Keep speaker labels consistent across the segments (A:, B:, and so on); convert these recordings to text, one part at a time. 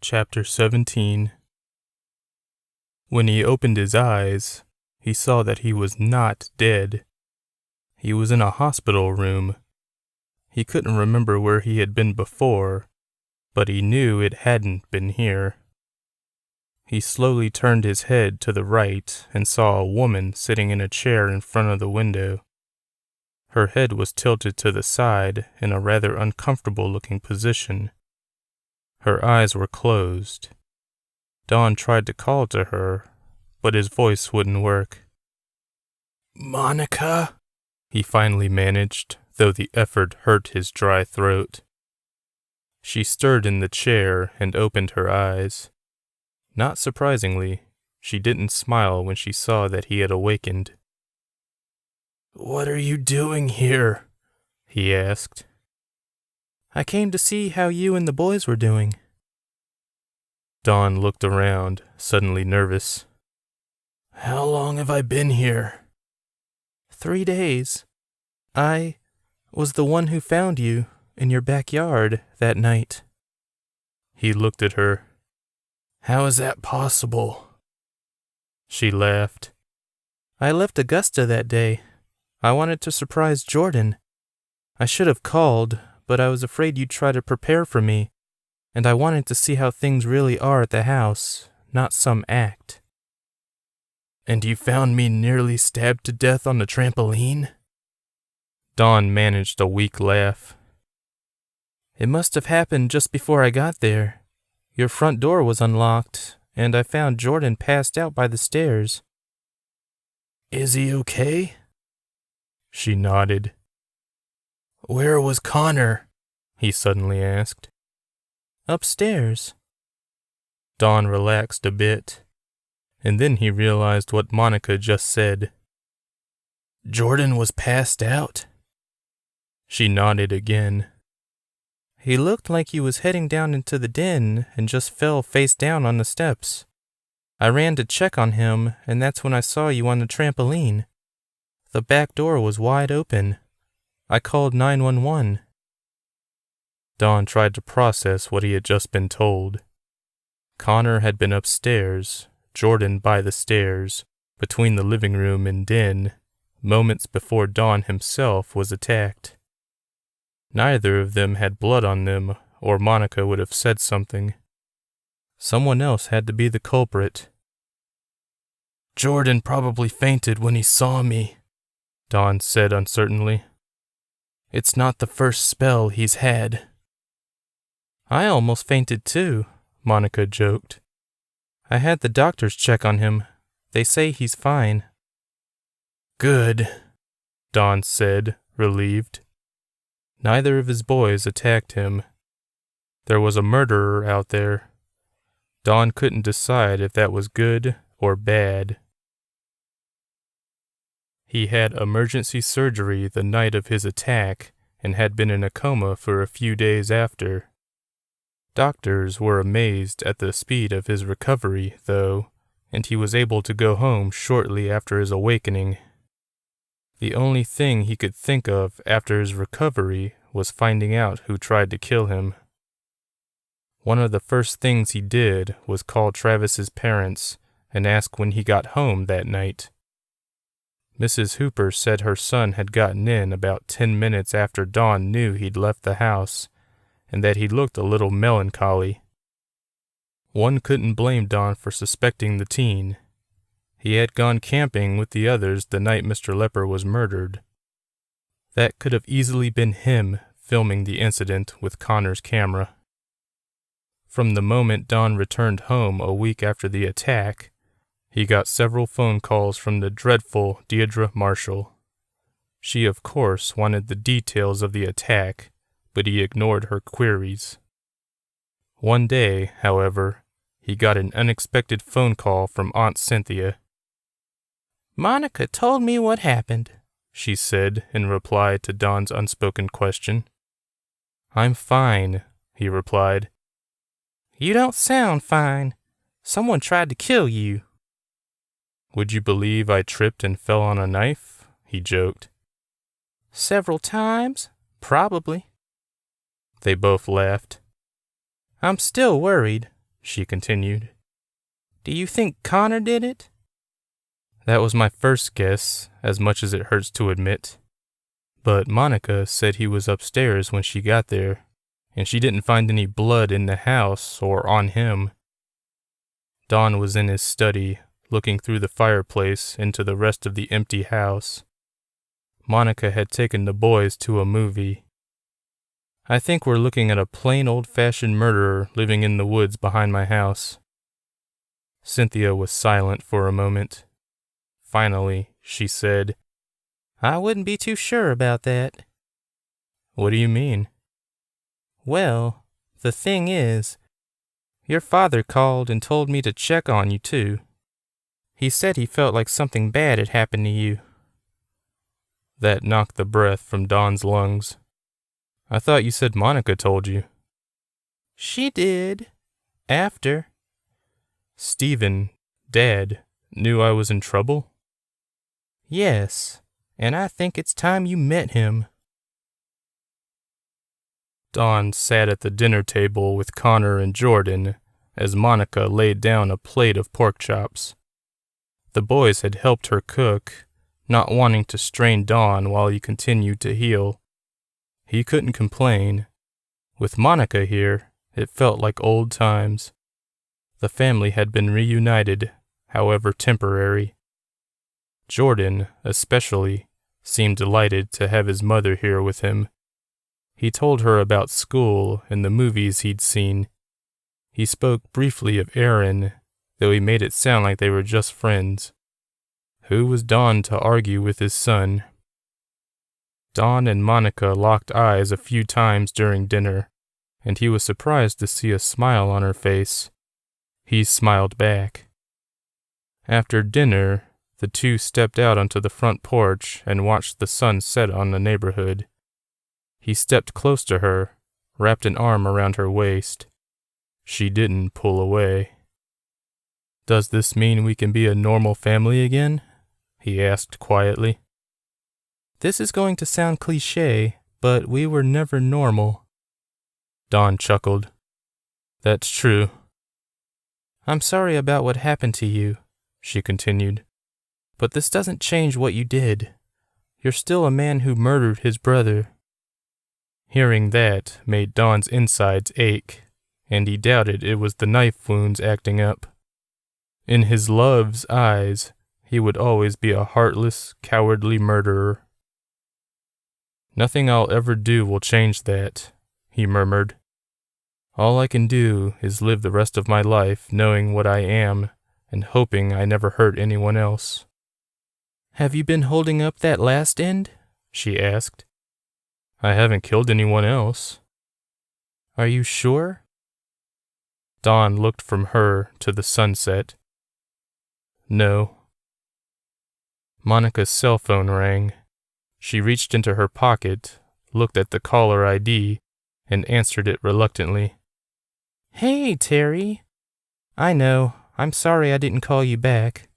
A: Chapter 17. When he opened his eyes, he saw that he was not dead. He was in a hospital room. He couldn't remember where he had been before, but he knew it hadn't been here. He slowly turned his head to the right and saw a woman sitting in a chair in front of the window. Her head was tilted to the side in a rather uncomfortable-looking position. Her eyes were closed. Don tried to call to her, but his voice wouldn't work. "Monica?" he finally managed, though the effort hurt his dry throat. She stirred in the chair and opened her eyes. Not surprisingly, she didn't smile when she saw that he had awakened. "What are you doing here?" he asked. "I came to see how you and the boys were doing." Don looked around, suddenly nervous. "How long have I been here?" 3 days. I was the one who found you in your backyard that night." He looked at her. "How is that possible?" She laughed. "I left Augusta that day. I wanted to surprise Jordan. I should have called, but I was afraid you'd try to prepare for me, and I wanted to see how things really are at the house, not some act." "And you found me nearly stabbed to death on the trampoline?" Don managed a weak laugh. "It must have happened just before I got there. Your front door was unlocked, and I found Jordan passed out by the stairs." "Is he okay?" She nodded. "Where was Connor?" he suddenly asked. "Upstairs." Don relaxed a bit, and then he realized what Monica just said. "Jordan was passed out?" She nodded again. "He looked like he was heading down into the den and just fell face down on the steps. I ran to check on him, and that's when I saw you on the trampoline. The back door was wide open. I called 911. Don tried to process what he had just been told. Connor had been upstairs, Jordan by the stairs, between the living room and den, moments before Don himself was attacked. Neither of them had blood on them, or Monica would have said something. Someone else had to be the culprit. "Jordan probably fainted when he saw me," Don said uncertainly. "It's not the first spell he's had." "I almost fainted too," Monica joked. "I had the doctors check on him. They say he's fine." "Good," Don said, relieved. Neither of his boys attacked him. There was a murderer out there. Don couldn't decide if that was good or bad. He had emergency surgery the night of his attack and had been in a coma for a few days after. Doctors were amazed at the speed of his recovery, though, and he was able to go home shortly after his awakening. The only thing he could think of after his recovery was finding out who tried to kill him. One of the first things he did was call Travis's parents and ask when he got home that night. Mrs. Hooper said her son had gotten in about 10 minutes after Don knew he'd left the house, and that he looked a little melancholy. One couldn't blame Don for suspecting the teen. He had gone camping with the others the night Mr. Lepper was murdered. That could have easily been him filming the incident with Connor's camera. From the moment Don returned home a week after the attack, he got several phone calls from the dreadful Deirdre Marshall. She, of course, wanted the details of the attack, but he ignored her queries. One day, however, he got an unexpected phone call from Aunt Cynthia. "Monica told me what happened," she said in reply to Don's unspoken question. "I'm fine," he replied. "You don't sound fine. Someone tried to kill you." "Would you believe I tripped and fell on a knife?" he joked. "Several times? Probably." They both laughed. "I'm still worried, she continued. "Do you think Connor did it?" That was my first guess, as much as it hurts to admit. But Monica said he was upstairs when she got there, and she didn't find any blood in the house or on him. Don was in his study, looking through the fireplace into the rest of the empty house. Monica had taken the boys to a movie. I think we're looking at a plain old-fashioned murderer living in the woods behind my house. Cynthia was silent for a moment. Finally, she said, "I wouldn't be too sure about that." "What do you mean?" "Well, the thing is, your father called and told me to check on you, too. He said he felt like something bad had happened to you." That knocked the breath from Don's lungs. "I thought you said Monica told you." "She did. After." "Stephen, Dad, knew I was in trouble?" "Yes, and I think it's time you met him." Don sat at the dinner table with Connor and Jordan as Monica laid down a plate of pork chops. The boys had helped her cook, not wanting to strain Don while he continued to heal. He couldn't complain. With Monica here, it felt like old times. The family had been reunited, however temporary. Jordan, especially, seemed delighted to have his mother here with him. He told her about school and the movies he'd seen. He spoke briefly of Aaron, though he made it sound like they were just friends. Who was Don to argue with his son? Don and Monica locked eyes a few times during dinner, and he was surprised to see a smile on her face. He smiled back. After dinner, the two stepped out onto the front porch and watched the sun set on the neighborhood. He stepped close to her, wrapped an arm around her waist. She didn't pull away. "Does this mean we can be a normal family again?" he asked quietly. "This is going to sound cliché, but we were never normal." Don chuckled. "That's true." "I'm sorry about what happened to you," she continued, "but this doesn't change what you did. You're still a man who murdered his brother." Hearing that made Don's insides ache, and he doubted it was the knife wounds acting up. In his love's eyes, he would always be a heartless, cowardly murderer. "Nothing I'll ever do will change that," he murmured. "All I can do is live the rest of my life knowing what I am and hoping I never hurt anyone else." "Have you been holding up that last end?" she asked. "I haven't killed anyone else." "Are you sure?" Don looked from her to the sunset. "No." Monica's cell phone rang. She reached into her pocket, looked at the caller ID, and answered it reluctantly. "Hey, Terry. I know. I'm sorry I didn't call you back."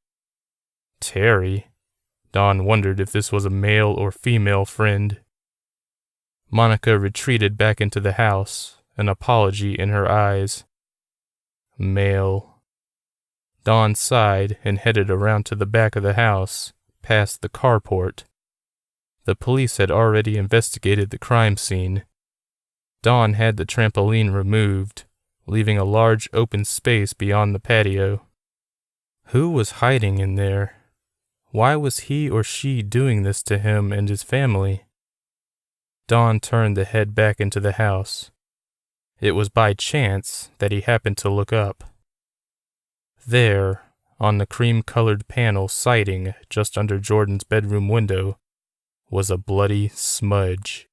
A: Terry? Don wondered if this was a male or female friend. Monica retreated back into the house, an apology in her eyes. Male. Don sighed and headed around to the back of the house, past the carport. The police had already investigated the crime scene. Don had the trampoline removed, leaving a large open space beyond the patio. Who was hiding in there? Why was he or she doing this to him and his family? Don turned to head back into the house. It was by chance that he happened to look up. There, on the cream-colored panel siding just under Jordan's bedroom window, was a bloody smudge.